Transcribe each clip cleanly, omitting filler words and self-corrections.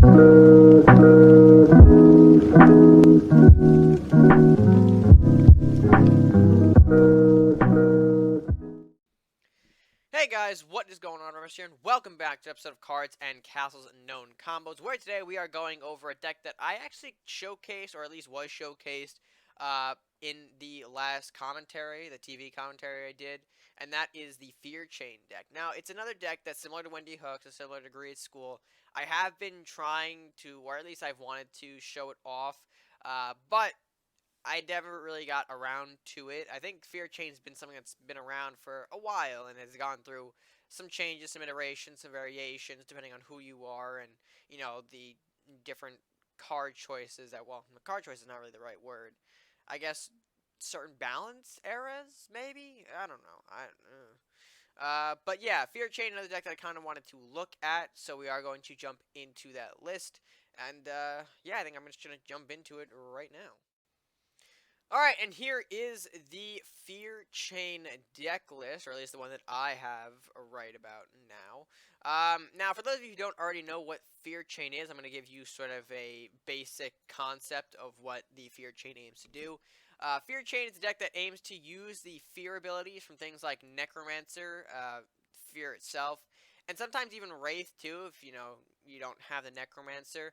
Hey guys, what is going on? RedMaster here, and welcome back to an episode of Cards and Castles Known Combos, where today we are going over a deck that I actually showcased, or at least was showcased, in the last commentary, the TV commentary I did, and that is the Fear Chain deck. Now, it's another deck that's similar to Wendy Hooks, a similar to Greed School. I have been trying to, or at least I've wanted to show it off, but I never really got around to it. I think Fear Chain's been something that's been around for a while and has gone through some changes, some iterations, some variations, depending on who you are and, the different card choices that, well, card choice is not really the right word. I guess certain balance eras, maybe? I don't know. But yeah, Fear Chain, another deck that I kind of wanted to look at, so we are going to jump into that list. And, yeah, I think I'm just going to jump into it right now. Alright, and here is the Fear Chain deck list, or at least the one that I have right about now. Now, for those of you who don't already know what Fear Chain is, I'm going to give you sort of a basic concept of what the Fear Chain aims to do. Fear Chain is a deck that aims to use the Fear abilities from things like Necromancer, Fear itself, and sometimes even Wraith too, if you don't have the Necromancer,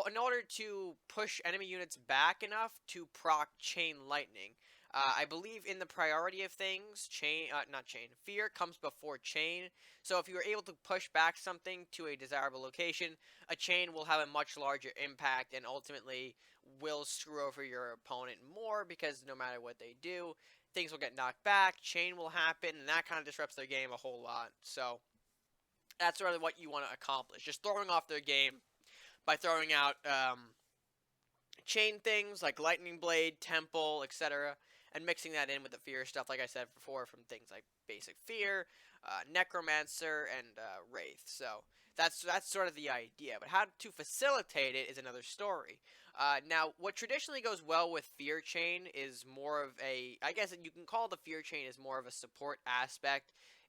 in order to push enemy units back enough to proc Chain Lightning. I believe in the priority of things, Fear comes before Chain. So if you are able to push back something to a desirable location, a Chain will have a much larger impact and ultimately will screw over your opponent more, because no matter what they do, things will get knocked back, Chain will happen, and that kind of disrupts their game a whole lot. So that's really what you want to accomplish. Just throwing off their game by throwing out chain things like Lightning Blade, Temple, etc., and mixing that in with the Fear stuff, like I said before, from things like Basic Fear, Necromancer, and Wraith. So that's sort of the idea. But how to facilitate it is another story. Now, what traditionally goes well with Fear Chain is more of a, I guess you can call the Fear Chain as more of a support aspect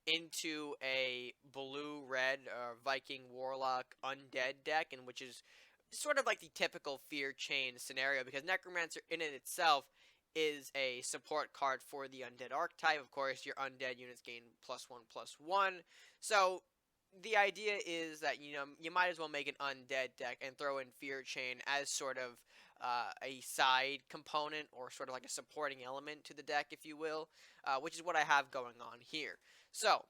into a blue-red Viking Warlock Undead deck, and which is sort of like the typical Fear Chain scenario, because Necromancer in it itself is a support card for the Undead archetype. Of course, your Undead units gain +1/+1, so the idea is that, you might as well make an Undead deck and throw in Fear Chain as sort of a side component, or sort of like a supporting element to the deck, if you will, which is what I have going on here. So,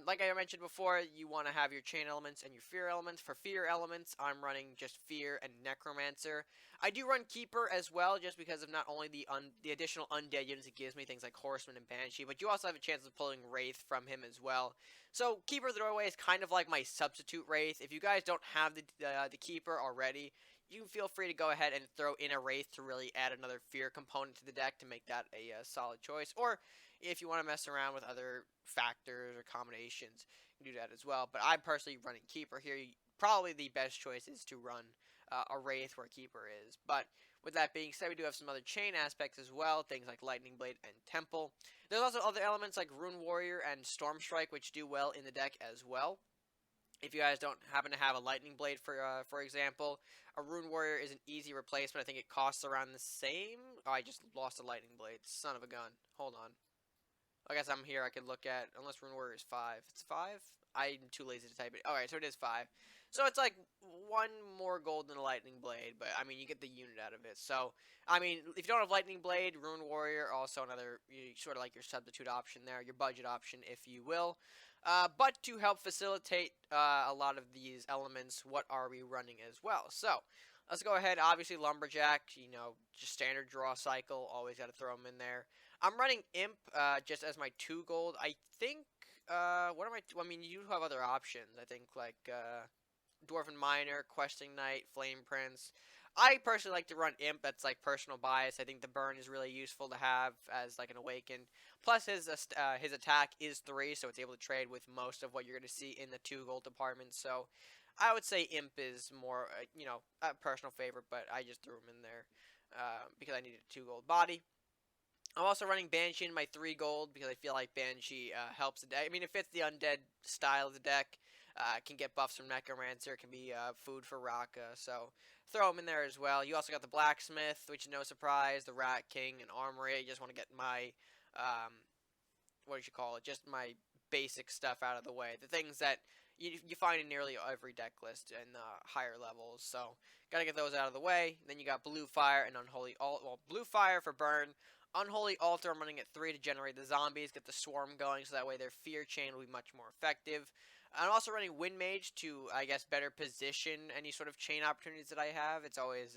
like I mentioned before, you want to have your Chain elements and your Fear elements. For Fear elements, I'm running just Fear and Necromancer. I do run Keeper as well, just because of not only the additional Undead units it gives me, things like Horseman and Banshee, but you also have a chance of pulling Wraith from him as well. So, Keeper Throwaway is kind of like my substitute Wraith. If you guys don't have the Keeper already, you can feel free to go ahead and throw in a Wraith to really add another Fear component to the deck to make that a solid choice. Or if you want to mess around with other factors or combinations, you can do that as well. But I'm personally running Keeper here. Probably the best choice is to run a Wraith where Keeper is. But with that being said, we do have some other Chain aspects as well, things like Lightning Blade and Temple. There's also other elements like Rune Warrior and Storm Strike, which do well in the deck as well. If you guys don't happen to have a Lightning Blade, for example, a Rune Warrior is an easy replacement. I think it costs around the same. Oh, I just lost a Lightning Blade. Son of a gun. Hold on. I guess I'm here. I can look at, unless Rune Warrior is 5. It's 5? I'm too lazy to type it. Alright, so it is 5. So it's like 1 more gold than a Lightning Blade, but I mean, you get the unit out of it. So, I mean, if you don't have Lightning Blade, Rune Warrior, also another, sort of like your substitute option there, your budget option, if you will. But to help facilitate a lot of these elements, what are we running as well? So, let's go ahead. Obviously, Lumberjack, just standard draw cycle. Always got to throw them in there. I'm running Imp just as my 2 gold. I think, what am I, I mean, you have other options. I think, like, Dwarven Miner, Questing Knight, Flame Prince. I personally like to run Imp. That's like personal bias. I think the burn is really useful to have as like an Awakened. Plus his attack is 3, so it's able to trade with most of what you're going to see in the 2 gold department. So I would say Imp is more, a personal favorite, but I just threw him in there because I needed a 2 gold body. I'm also running Banshee in my 3 gold because I feel like Banshee helps the deck. I mean, it fits the undead style of the deck. Can get buffs from Necromancer, can be food for Raka, so throw them in there as well. You also got the Blacksmith, which is no surprise, the Rat King, and Armory. You just want to get my, what did you call it, just my basic stuff out of the way. The things that you find in nearly every deck list in higher levels, so gotta get those out of the way. Then you got Blue Fire and Unholy Altar. Well, Blue Fire for burn. Unholy Altar, I'm running at 3 to generate the zombies, get the swarm going, so that way their fear chain will be much more effective. I'm also running Wind Mage to, I guess, better position any sort of chain opportunities that I have. It's always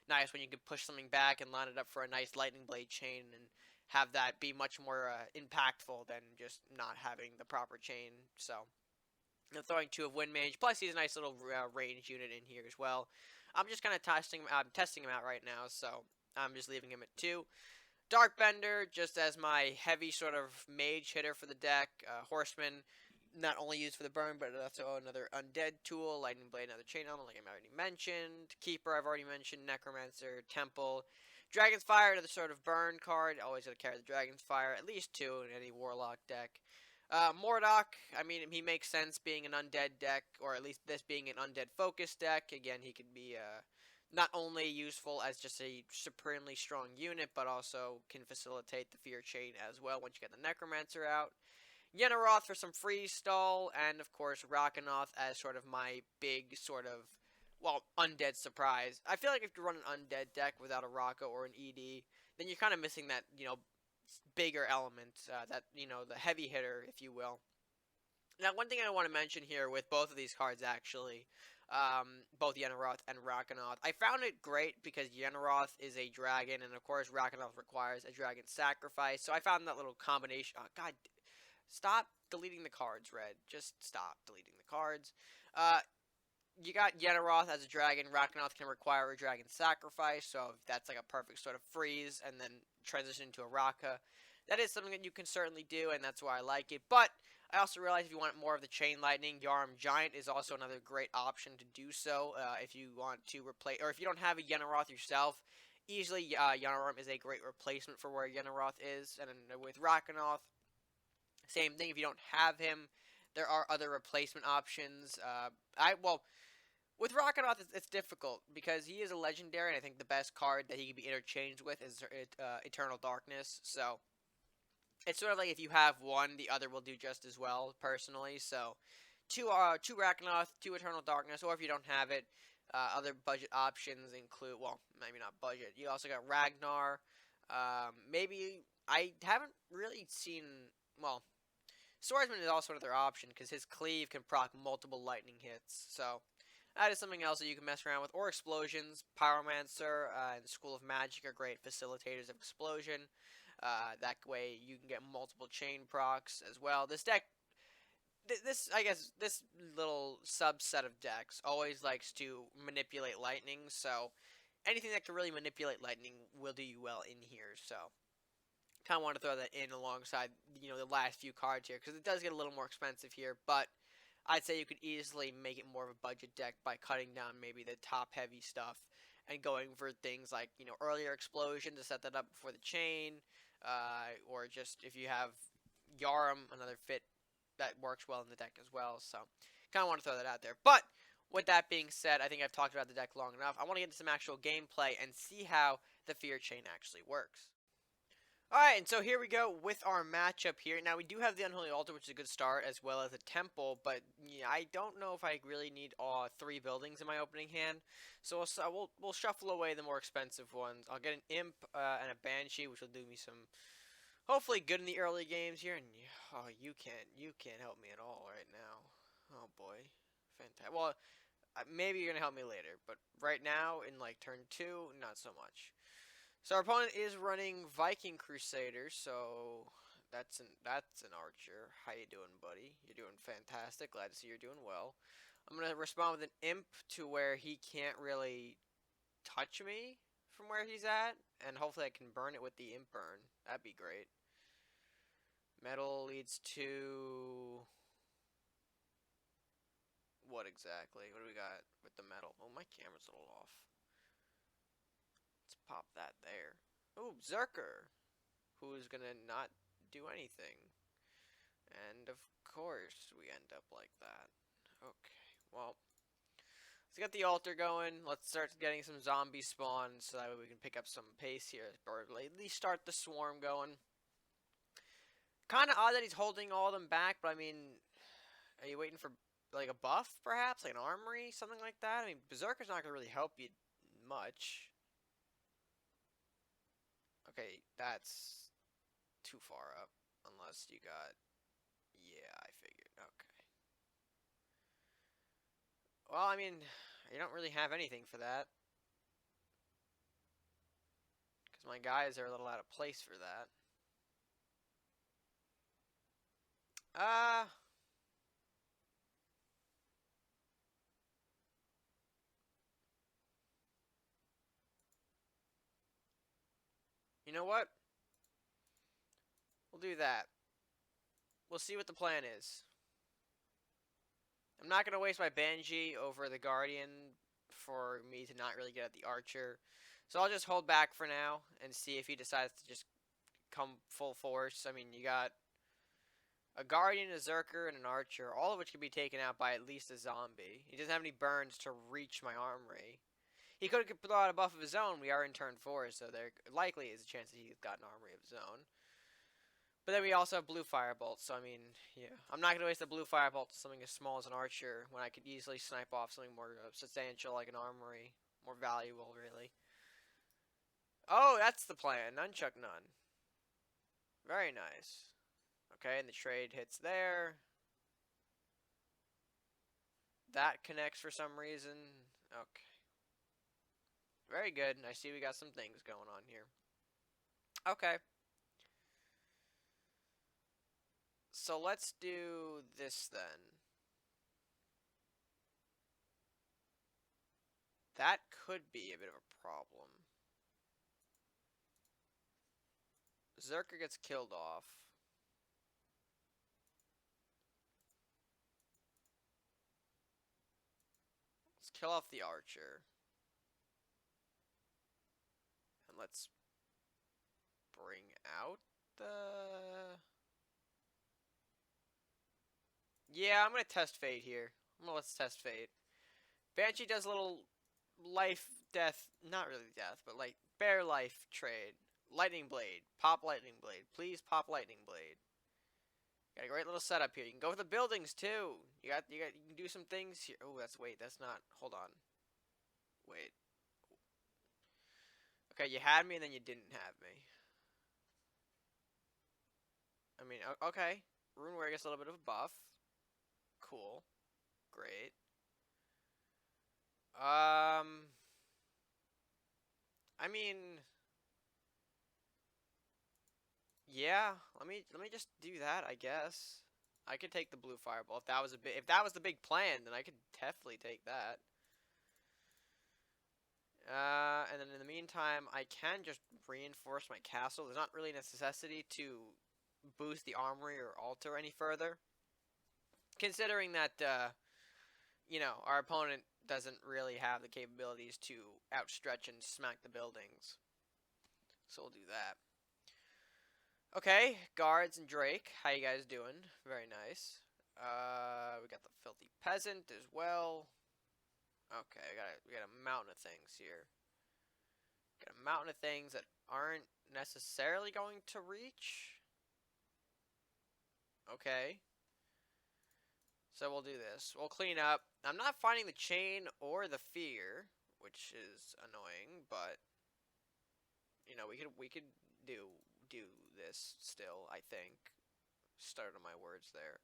nice when you can push something back and line it up for a nice Lightning Blade chain and have that be much more impactful than just not having the proper chain. So, I'm throwing 2 of Wind Mage, plus he's a nice little range unit in here as well. I'm just kind of testing him out right now, so I'm just leaving him at 2. Darkbender, just as my heavy sort of mage hitter for the deck. Horseman, not only used for the burn, but also another undead tool. Lightning Blade, another chain element, like I already mentioned. Keeper, I've already mentioned. Necromancer, Temple. Dragon's Fire, another sort of burn card. Always gotta carry the Dragon's Fire, at least 2 in any Warlock deck. Mordok, I mean, he makes sense being an undead deck, or at least this being an undead focused deck. Again, he could be not only useful as just a supremely strong unit, but also can facilitate the fear chain as well once you get the Necromancer out. Yenneroth for some freeze stall, and of course Rakanoth as sort of my big sort of, well, undead surprise. I feel like if you run an undead deck without a Raka or an ED, then you're kind of missing that, bigger element, that, the heavy hitter, if you will. Now, one thing I want to mention here with both of these cards, actually, both Yenneroth and Rakanoth, I found it great because Yenneroth is a dragon, and of course Rakanoth requires a dragon sacrifice, so I found that little combination. Oh, God, stop deleting the cards, Red. Just stop deleting the cards. You got Yenneroth as a dragon. Rakanoth can require a dragon sacrifice, so that's like a perfect sort of freeze, and then transition into a Raka. That is something that you can certainly do, and that's why I like it. But I also realize if you want more of the Chain Lightning, Yarm Giant is also another great option to do so. If you want to replace, or if you don't have a Yenneroth yourself, easily Yarm is a great replacement for where Yenneroth is. And with Rakanoth, same thing. If you don't have him, there are other replacement options. With Rakanoth, it's difficult because he is a legendary, and I think the best card that he can be interchanged with is Eternal Darkness. So it's sort of like if you have one, the other will do just as well, personally. So two Rakanoth, 2 Eternal Darkness, or if you don't have it, other budget options include, well, maybe not budget. You also got Ragnar. Maybe I haven't really seen, well, Swordsman is also another option because his cleave can proc multiple lightning hits. So that is something else that you can mess around with. Or Explosions, Pyromancer, and School of Magic are great facilitators of Explosion. That way you can get multiple chain procs as well. This deck, this little subset of decks always likes to manipulate lightning. So anything that can really manipulate lightning will do you well in here. So kind of want to throw that in alongside, the last few cards here, because it does get a little more expensive here, but I'd say you could easily make it more of a budget deck by cutting down maybe the top heavy stuff and going for things like, earlier Explosion to set that up before the chain, or just if you have Yarm, another fit that works well in the deck as well. So kind of want to throw that out there. But with that being said, I think I've talked about the deck long enough. I want to get into some actual gameplay and see how the fear chain actually works. Alright, and so here we go with our matchup here. Now, we do have the Unholy Altar, which is a good start, as well as a Temple, but yeah, I don't know if I really need all 3 buildings in my opening hand. So we'll shuffle away the more expensive ones. I'll get an Imp and a Banshee, which will do me some, hopefully, good in the early games here. And oh, you can't help me at all right now. Oh boy, fantastic. Well, maybe you're gonna help me later, but right now in like turn 2, not so much. So our opponent is running Viking Crusaders, so that's an archer. How you doing, buddy? You're doing fantastic. Glad to see you're doing well. I'm gonna respond with an Imp to where he can't really touch me from where he's at, and hopefully I can burn it with the Imp burn. That'd be great. Metal leads to what exactly? What do we got with the metal? Oh, my camera's a little off. Pop that there. Ooh, Zerker, who is gonna not do anything. And of course, we end up like that. Okay, well, let's get the altar going. Let's start getting some zombie spawns so that way we can pick up some pace here, or at least start the swarm going. Kind of odd that he's holding all of them back, but I mean, are you waiting for like a buff, perhaps, like an armory, something like that? I mean, Berserker's not gonna really help you much. Okay, that's too far up, unless you got. Yeah, I figured. Okay. Well, I mean, you don't really have anything for that. Because my guys are a little out of place for that. Uh, you know what? We'll do that. We'll see what the plan is. I'm not going to waste my Banshee over the Guardian for me to not really get at the Archer. So I'll just hold back for now and see if he decides to just come full force. I mean, you got a Guardian, a Zerker, and an Archer, all of which can be taken out by at least a zombie. He doesn't have any burns to reach my armory. He could have put out a buff of his own. We are in turn 4, so there likely is a chance that he's got an armory of his own. But then we also have blue firebolts, so I mean, yeah. I'm not going to waste a blue firebolt to something as small as an archer when I could easily snipe off something more substantial like an armory. More valuable, really. Oh, that's the plan. Nunchuck none. Very nice. Okay, and the trade hits there. That connects for some reason. Okay. Very good. And I see we got some things going on here. Okay. So let's do this then. That could be a bit of a problem. Zerker gets killed off. Let's kill off the archer. And let's bring out the... Yeah, I'm going to test fate here. Let's test fate. Banshee does a little life, death, not really death, but like bare life trade. Lightning blade. Pop lightning blade. Please pop lightning blade. Got a great little setup here. You can go for the buildings too. You can do some things here. Oh, that's not. Hold on. Wait. Okay, you had me and then you didn't have me. I mean, okay. Runeware gets a little bit of a buff. Cool. Great. I mean, yeah. Let me just do that, I guess. I could take the blue fireball if that was the big plan, then I could definitely take that. And then in the meantime, I can just reinforce my castle. There's not really a necessity to boost the armory or altar any further, considering that you know, our opponent doesn't really have the capabilities to outstretch and smack the buildings. So we'll do that. Okay, guards and Drake, how you guys doing? Very nice. We got the filthy peasant as well. Okay, we got a mountain of things here. Got a mountain of things that aren't necessarily going to reach. Okay. So we'll do this. We'll clean up. I'm not finding the chain or the fear, which is annoying, but you know, we could do this still, I think. Start on my words there.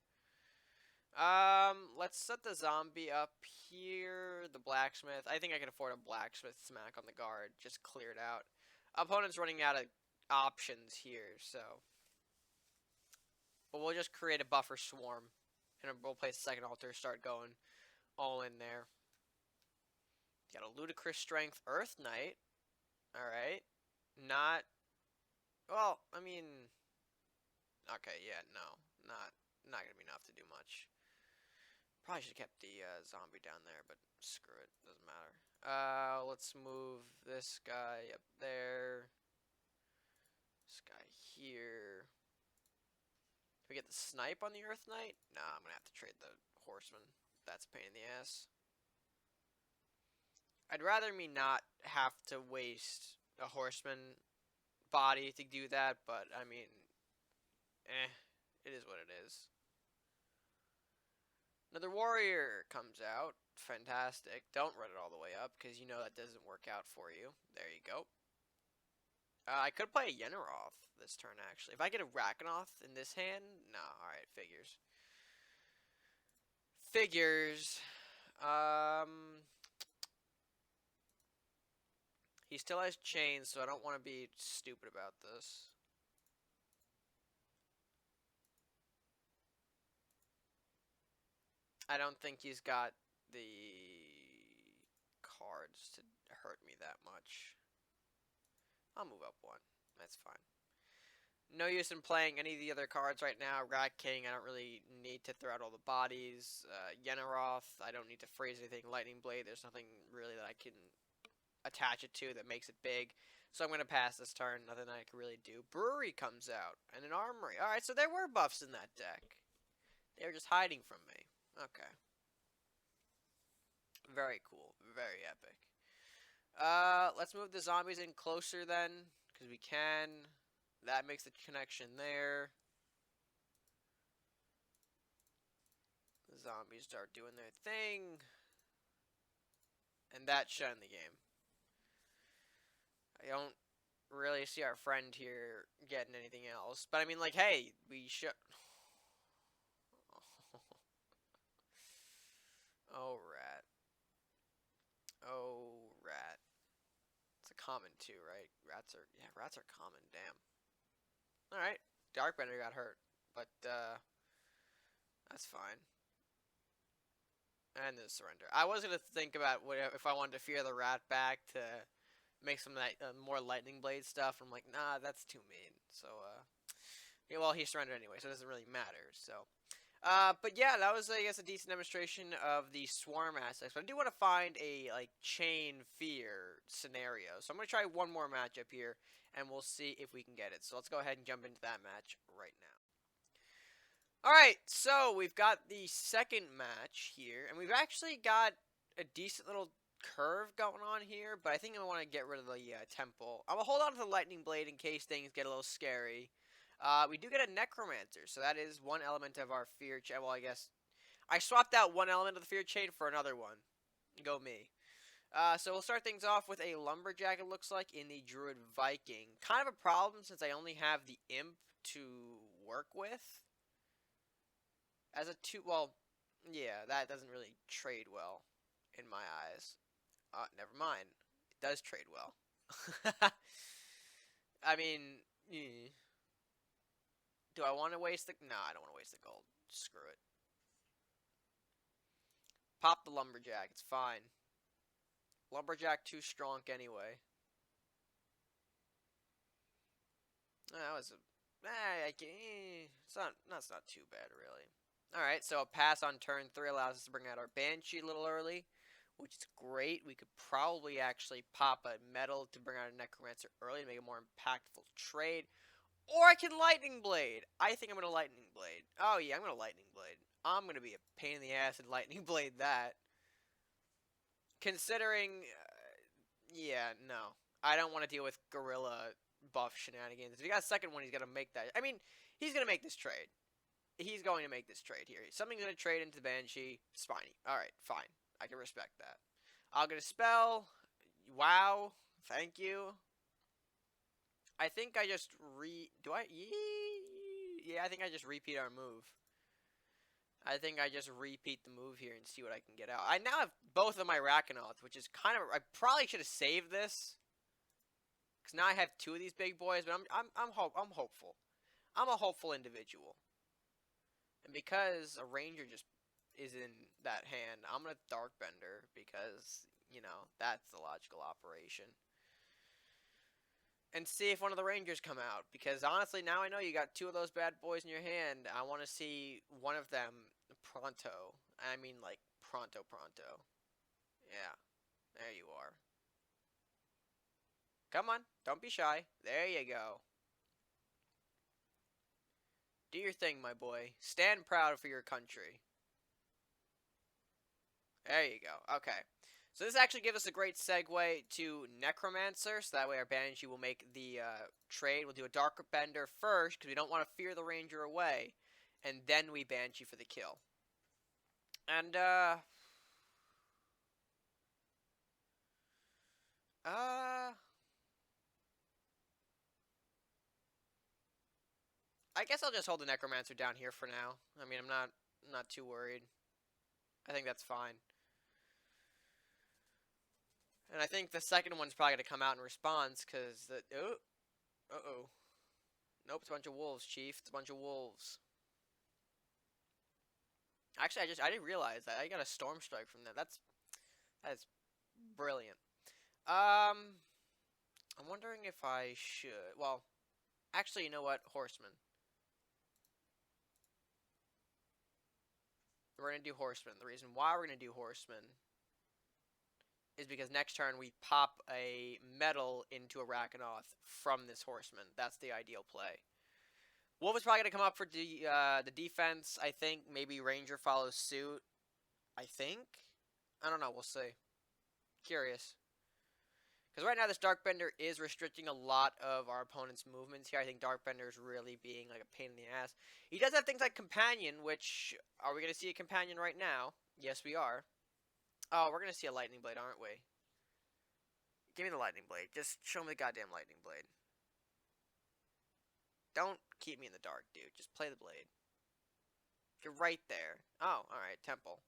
Let's set the zombie up here. The blacksmith. I think I can afford a blacksmith smack on the guard. Just clear it out. Opponent's running out of options here, so. But we'll just create a buffer swarm. And we'll place a second altar, start going all in there. Got a ludicrous strength Earth Knight. Alright. Not. Well, I mean. Okay, yeah, no. Not gonna be enough to do much. Probably should have kept the zombie down there, but screw it. Doesn't matter. Let's move this guy up there. This guy here. Can we get the snipe on the Earth Knight? Nah, I'm gonna have to trade the horseman. That's a pain in the ass. I'd rather me not have to waste a horseman body to do that, but I mean, it is what it is. Another warrior comes out. Fantastic. Don't run it all the way up, because you know that doesn't work out for you. There you go. I could play a Yenneroth this turn, actually. If I get a Rakanoth in this hand, no, alright, figures. Figures. He still has chains, so I don't want to be stupid about this. I don't think he's got the cards to hurt me that much. I'll move up one. That's fine. No use in playing any of the other cards right now. Rat King, I don't really need to throw out all the bodies. Yenneroth, I don't need to freeze anything. Lightning Blade, there's nothing really that I can attach it to that makes it big. So I'm going to pass this turn. Nothing I can really do. Brewery comes out. And an Armory. Alright, so there were buffs in that deck. They were just hiding from me. Okay. Very cool. Very epic. Let's move the zombies in closer then. Because we can. That makes the connection there. The zombies start doing their thing. And that should end the game. I don't really see our friend here getting anything else. But I mean, like, hey, we should... Oh, rat. Oh, rat. It's a common too, right? Rats are common, damn. Alright, Darkbender got hurt, but, that's fine. And the surrender. I was gonna think about if I wanted to fear the rat back to make some more lightning blade stuff. I'm like, nah, that's too mean. So, yeah, well, he surrendered anyway, so it doesn't really matter. So, but yeah, that was, I guess, a decent demonstration of the swarm aspects. But I do want to find a chain fear scenario. So I'm gonna try one more matchup here, and we'll see if we can get it. So let's go ahead and jump into that match right now. Alright, so we've got the second match here, and we've actually got a decent little curve going on here, but I think I want to get rid of the temple. I'm going to hold on to the lightning blade in case things get a little scary. We do get a necromancer, so that is one element of our fear chain. Well, I guess I swapped out one element of the fear chain for another one. Go me. So we'll start things off with a lumberjack, it looks like, in the druid viking. Kind of a problem since I only have the imp to work with. As a well, yeah, that doesn't really trade well in my eyes. Never mind. It does trade well. I mean, do I want to waste the... No, I don't want to waste the gold. Screw it. Pop the lumberjack. It's fine. Lumberjack too strong anyway. That was a... That's not too bad, really. Alright, so a pass on turn 3 allows us to bring out our Banshee a little early, which is great. We could probably actually pop a metal to bring out a Necromancer early to make a more impactful trade. Or I can Lightning Blade. I think I'm going to Lightning Blade. Oh, yeah, I'm going to Lightning Blade. I'm going to be a pain in the ass and Lightning Blade that. Considering... yeah, no. I don't want to deal with Gorilla buff shenanigans. If he got a second one, he's going to make that. I mean, he's going to make this trade. He's going to make this trade here. Something's going to trade into the Banshee. Spiny. Alright, fine. I can respect that. I'll get a spell. Wow. Thank you. I think I just do I? Yeah, I think I just repeat our move. I think I just repeat the move here and see what I can get out. I now have both of my Rakanoths, which is kind of... I probably should have saved this. Because now I have two of these big boys, but I'm hopeful. I'm a hopeful individual. And because a ranger just is in that hand, I'm going to Darkbender because, you know, that's the logical operation. And see if one of the rangers come out. Because honestly, now I know you got two of those bad boys in your hand. I want to see one of them pronto. I mean, like, pronto. Yeah. There you are. Come on. Don't be shy. There you go. Do your thing, my boy. Stand proud for your country. There you go. Okay. So this actually gives us a great segue to Necromancer, so that way our Banshee will make the trade. We'll do a Dark Bender first, because we don't want to fear the Ranger away, and then we Banshee for the kill. And, I guess I'll just hold the Necromancer down here for now. I mean, I'm not too worried. I think that's fine. And I think the second one's probably going to come out in response, because the... Oh! Uh-oh. Nope, it's a bunch of wolves, Chief. It's a bunch of wolves. Actually, I didn't realize that. I got a Storm Strike from that. That's brilliant. I'm wondering if I should... Well, actually, you know what? Horseman. We're going to do Horseman. The reason why we're going to do Horseman is because next turn we pop a metal into a Rakanoth from this Horseman. That's the ideal play. Wolf is probably going to come up for the defense, I think. Maybe Ranger follows suit. I think? I don't know. We'll see. Curious. Because right now this Darkbender is restricting a lot of our opponent's movements here. I think Darkbender is really being like a pain in the ass. He does have things like Companion, which... Are we going to see a Companion right now? Yes, we are. Oh, we're going to see a Lightning Blade, aren't we? Give me the Lightning Blade. Just show me the goddamn Lightning Blade. Don't keep me in the dark, dude. Just play the blade. You're right there. Oh, alright, Temple.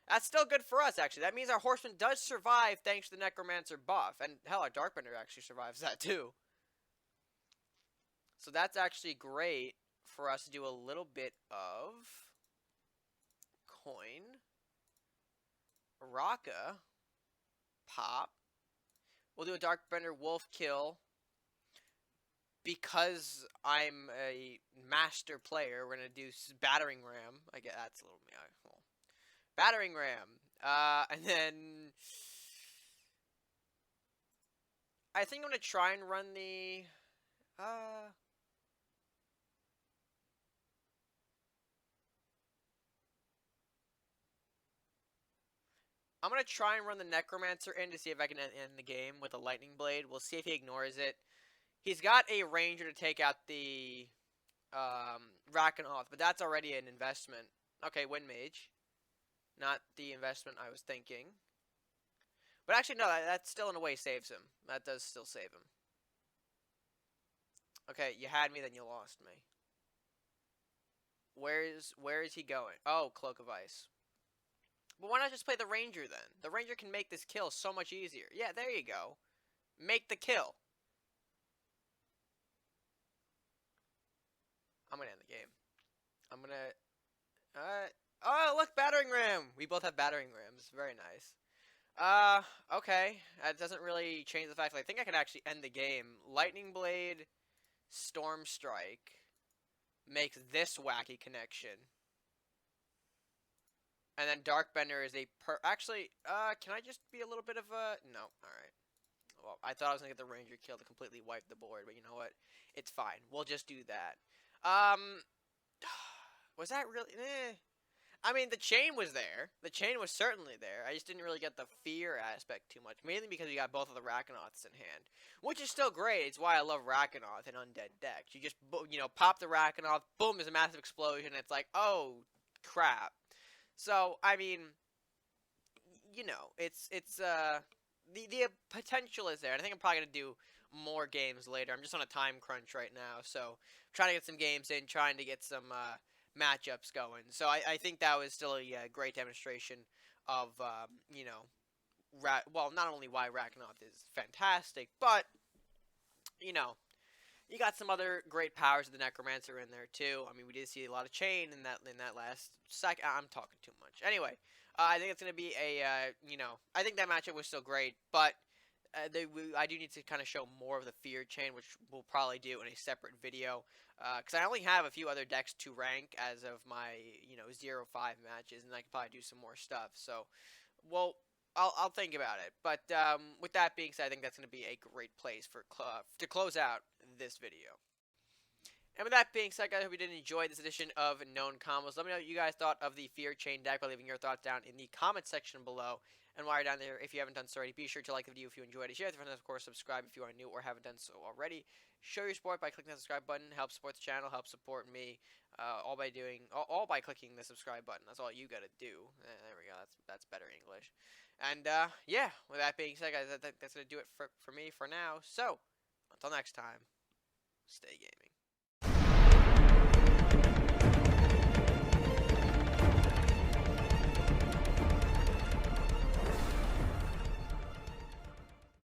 That's still good for us, actually. That means our Horseman does survive thanks to the Necromancer buff. And, hell, our Darkbender actually survives that, too. So that's actually great for us to do a little bit of... Coin. Raka. Pop. We'll do a Darkbender Wolf kill. Because I'm a master player, we're going to do Battering Ram. I guess that's a little... Well, Battering Ram. And then... I think I'm going to try and run the... I'm going to try and run the Necromancer in to see if I can end the game with a Lightning Blade. We'll see if he ignores it. He's got a Ranger to take out the Rakanoth, but that's already an investment. Okay, Wind Mage. Not the investment I was thinking. But actually, no, that still in a way saves him. That does still save him. Okay, you had me, then you lost me. Where is he going? Oh, Cloak of Ice. But why not just play the Ranger, then? The Ranger can make this kill so much easier. Yeah, there you go. Make the kill. I'm gonna end the game. I'm gonna... oh, look, Battering Ram! We both have Battering Rams. Very nice. Okay. That doesn't really change the fact that I think I can actually end the game. Lightning Blade, Storm Strike makes this wacky connection. And then Darkbender is a Actually, can I just be a little bit of a... No, alright. Well, I thought I was gonna get the Ranger kill to completely wipe the board, but you know what? It's fine. We'll just do that. Was that really... I mean, the chain was there. The chain was certainly there. I just didn't really get the fear aspect too much. Mainly because we got both of the Rakanoths in hand. Which is still great. It's why I love Rakanoth in Undead decks. You just, pop the Rakanoth, boom, there's a massive explosion. It's like, oh, crap. So, I mean, the potential is there. And I think I'm probably going to do more games later. I'm just on a time crunch right now. So, trying to get some games in, trying to get some, matchups going. So I think that was still a great demonstration of, well, not only why Rakanoth is fantastic, but, you got some other great powers of the Necromancer in there, too. I mean, we did see a lot of chain in that last second. I'm talking too much. Anyway, I think it's going to be I think that matchup was still great, but I do need to kind of show more of the fear chain, which we'll probably do in a separate video. Because I only have a few other decks to rank as of my, 0-5 matches, and I can probably do some more stuff. So, well, I'll think about it. But with that being said, I think that's going to be a great place for to close out this video. And with that being said, guys, I hope you did enjoy this edition of Known Combos. Let me know what you guys thought of the Fear Chain deck by leaving your thoughts down in the comment section below. And while you're down there, if you haven't done so already, be sure to like the video if you enjoyed it. Share it with friends, of course, subscribe if you are new or haven't done so already. Show your support by clicking the subscribe button. Help support the channel. Help support me. All by clicking the subscribe button. That's all you gotta do. There we go. That's better English. And yeah, with that being said, guys, that's gonna do it for me for now. So until next time, stay gaming.